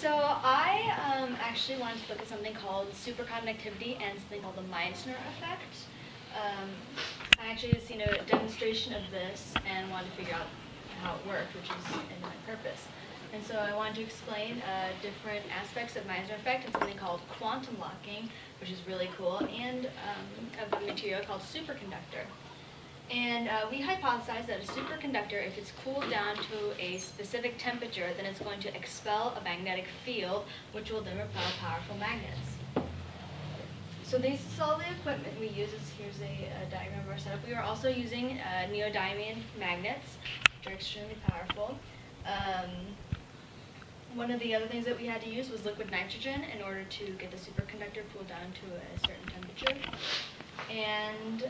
So I actually wanted to look at something called superconductivity and something called the Meissner effect. I actually had seen a demonstration of this and wanted to figure out how it worked, which is in my purpose. And so I wanted to explain different aspects of Meissner effect and something called quantum locking, which is really cool, and of the material called superconductor. And we hypothesized that a superconductor, if it's cooled down to a specific temperature, then it's going to expel a magnetic field, which will then repel powerful magnets. So this is all the equipment we use. Here's a diagram of our setup. We are also using neodymium magnets, which are extremely powerful. One of the other things that we had to use was liquid nitrogen in order to get the superconductor cooled down to a certain temperature. And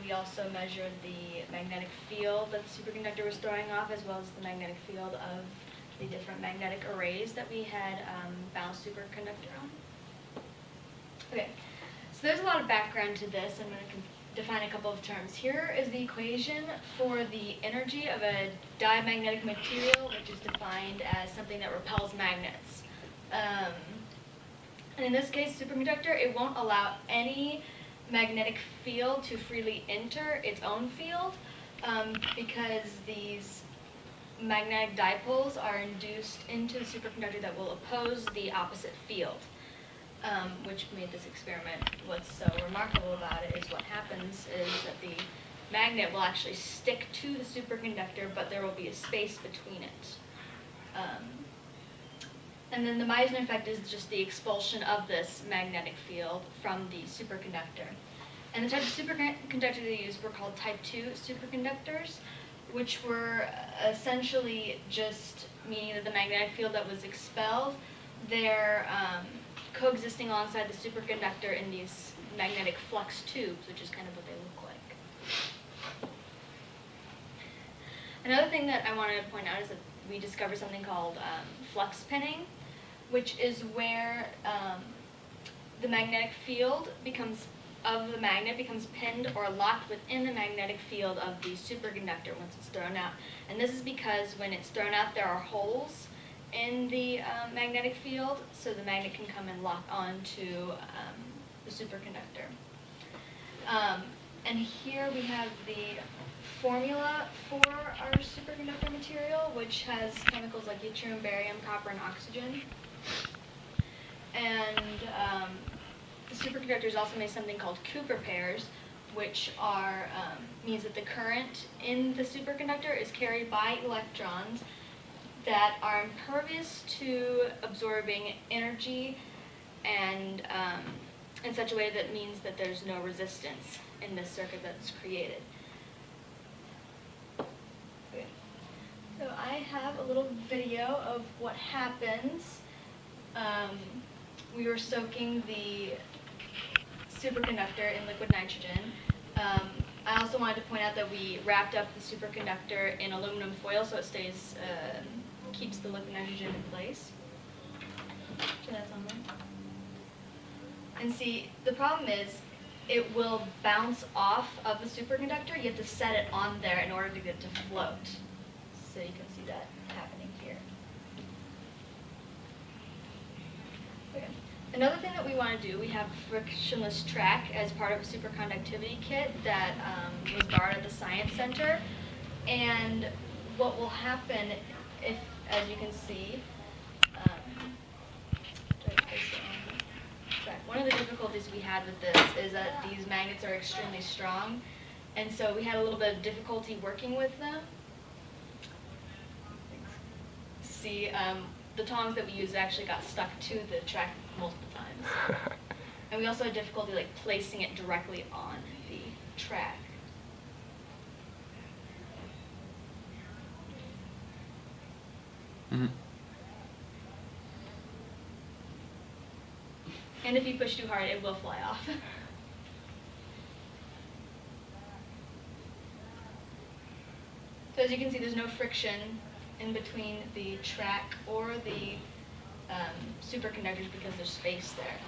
we also measured the magnetic field that the superconductor was throwing off, as well as the magnetic field of the different magnetic arrays that we had balanced superconductor on. Okay, so there's a lot of background to this. I'm going to define a couple of terms. Here is the equation for the energy of a diamagnetic material, which is defined as something that repels magnets. And in this case, superconductor, it won't allow any magnetic field to freely enter its own field because these magnetic dipoles are induced into the superconductor that will oppose the opposite field, which made this experiment. What's so remarkable about it is what happens is that the magnet will actually stick to the superconductor, but there will be a space between it. And then the Meissner effect is just the expulsion of this magnetic field from the superconductor. And the type of superconductor they used were called type 2 superconductors, which were essentially just meaning that the magnetic field that was expelled, they're coexisting alongside the superconductor in these magnetic flux tubes, which is kind of what they look like. Another thing that I wanted to point out is that we discovered something called flux pinning, which is where the magnetic field of the magnet becomes pinned or locked within the magnetic field of the superconductor once it's thrown out. And this is because when it's thrown out, there are holes in the magnetic field, so the magnet can come and lock onto the superconductor. And here we have the formula for our superconductor material, which has chemicals like yttrium, barium, copper, and oxygen. And the superconductors also make something called Cooper pairs, which are means that the current in the superconductor is carried by electrons that are impervious to absorbing energy, and in such a way that means that there's no resistance in this circuit that's created. Okay. So I have a little video of what happens. We were soaking the superconductor in liquid nitrogen. I also wanted to point out that we wrapped up the superconductor in aluminum foil so it stays, keeps the liquid nitrogen in place. So that's on there. And see, the problem is it will bounce off of the superconductor. You have to set it on there in order to get it to float. So you can see that happening here. Okay. Another thing that we want to do, we have a frictionless track as part of a superconductivity kit that was borrowed at the Science Center. And what will happen if, as you can see, one of the difficulties we had with this is that these magnets are extremely strong, and so we had a little bit of difficulty working with them. See, the tongs that we used actually got stuck to the track multiple times. And we also had difficulty placing it directly on the track. Mm-hmm. And if you push too hard, it will fly off. So as you can see, there's no friction in between the track or the superconductors because there's space there.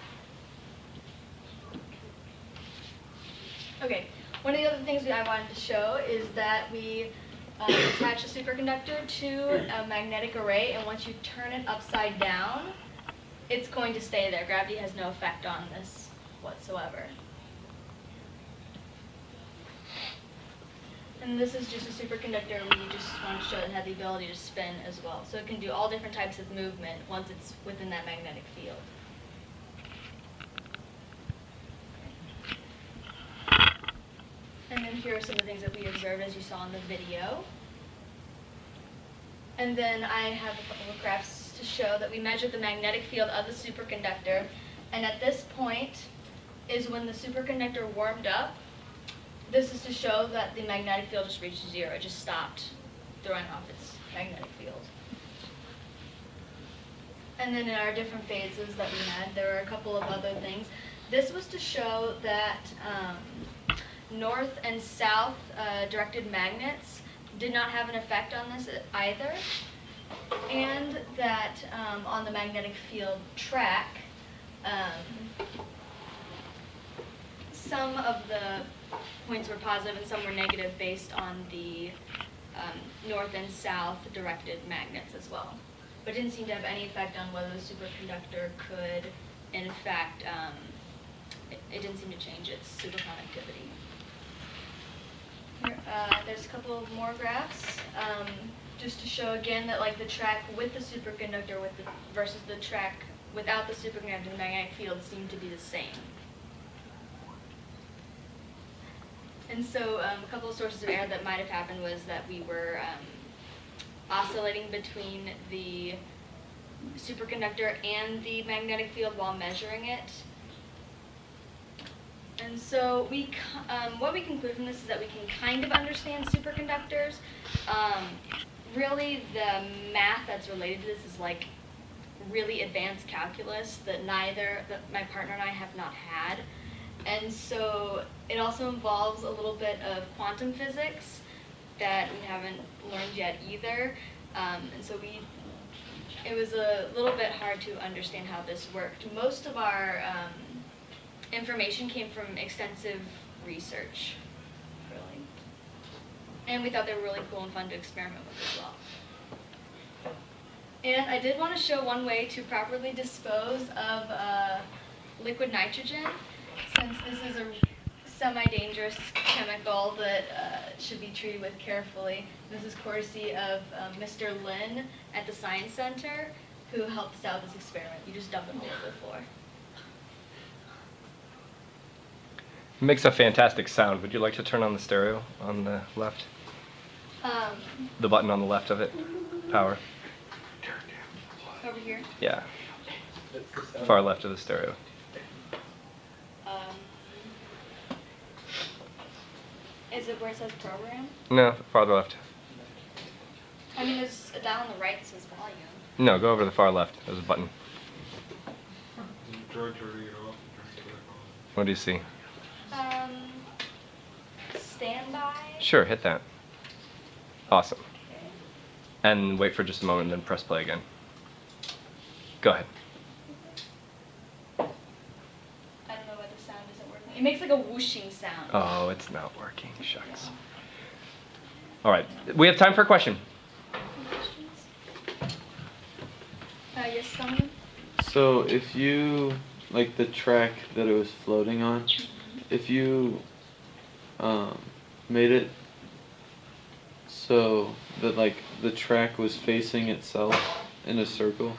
Okay, one of the other things that I wanted to show is that we attach a superconductor to a magnetic array, and once you turn it upside down, it's going to stay there. Gravity has no effect on this whatsoever. And this is just a superconductor. We just want to show it had the ability to spin as well. So it can do all different types of movement once it's within that magnetic field. And then here are some of the things that we observed as you saw in the video. And then I have a couple of graphs to show that we measured the magnetic field of the superconductor. And at this point is when the superconductor warmed up. This is to show that the magnetic field just reached zero. It just stopped throwing off its magnetic field. And then in our different phases that we had, there were a couple of other things. This was to show that north and south directed magnets did not have an effect on this either, and that on the magnetic field track, some of the points were positive and some were negative based on the north and south directed magnets as well. But it didn't seem to have any effect on whether the superconductor could, in fact, it didn't seem to change its superconductivity. Here, there's a couple of more graphs, just to show again that like the track with the superconductor versus the track without the superconductor, the magnetic field seemed to be the same. And so a couple of sources of error that might have happened was that we were oscillating between the superconductor and the magnetic field while measuring it. And so what we conclude from this is that we can kind of understand superconductors. Really, the math that's related to this is like really advanced calculus that my partner and I have not had. And so it also involves a little bit of quantum physics that we haven't learned yet either. And so it was a little bit hard to understand how this worked. Most of our information came from extensive research, really. And we thought they were really cool and fun to experiment with as well. And I did want to show one way to properly dispose of liquid nitrogen, since this is a semi-dangerous chemical that should be treated with carefully. This is courtesy of Mr. Lin at the Science Center, who helped us out with this experiment. You just dump it all over the floor. It makes a fantastic sound. Would you like to turn on the stereo on the left? The button on the left of it. Power. Over here? Yeah. Far left of the stereo. Is it where it says program? No, farther left. I mean, there's a dial on the right that says volume. No, go over to the far left. There's a button. What do you see? Standby? Sure, hit that. Awesome. Okay. And wait for just a moment and then press play again. Go ahead. I don't know why the sound isn't working. It makes like a whooshing sound. Oh, it's not working. Shucks. All right. We have time for a question. Questions? Yes, someone? So if you, like the track that it was floating on, if you made it so that like the track was facing itself in a circle,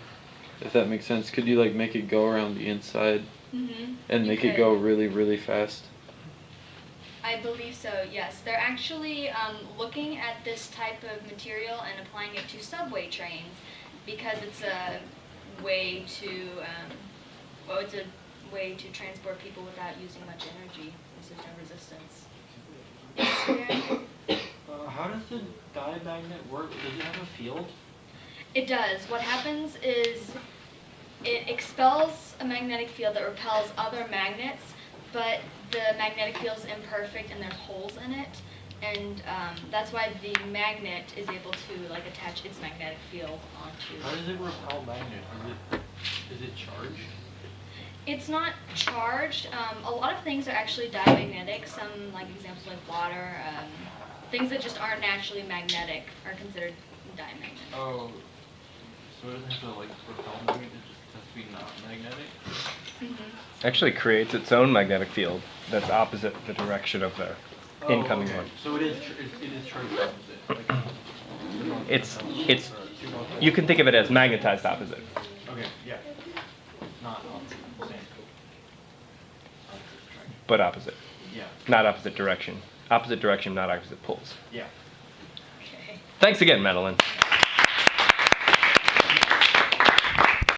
if that makes sense, could you like make it go around the inside and make it go really, really fast? I believe so, yes. They're actually looking at this type of material and applying it to subway trains because it's a way to transport people without using much energy. There's no resistance. How does the diamagnet work? Does it have a field? It does. What happens is it expels a magnetic field that repels other magnets, but the magnetic field is imperfect and there's holes in it, and that's why the magnet is able to like attach its magnetic field onto. How does it repel magnet? Is it charged? It's not charged. A lot of things are actually diamagnetic. Some like examples like water, Things that just aren't naturally magnetic are considered diamagnets. Oh, so it doesn't have to like repel magnet, it just has to be not magnetic? Actually creates its own magnetic field that's opposite the direction of the incoming one. So it is charged opposite. Like, It's you can think of it as magnetized opposite. okay, yeah. Not opposite, same. But opposite. Yeah. Not opposite direction. Opposite direction, not opposite poles. Yeah. Okay. Thanks again, Madeline.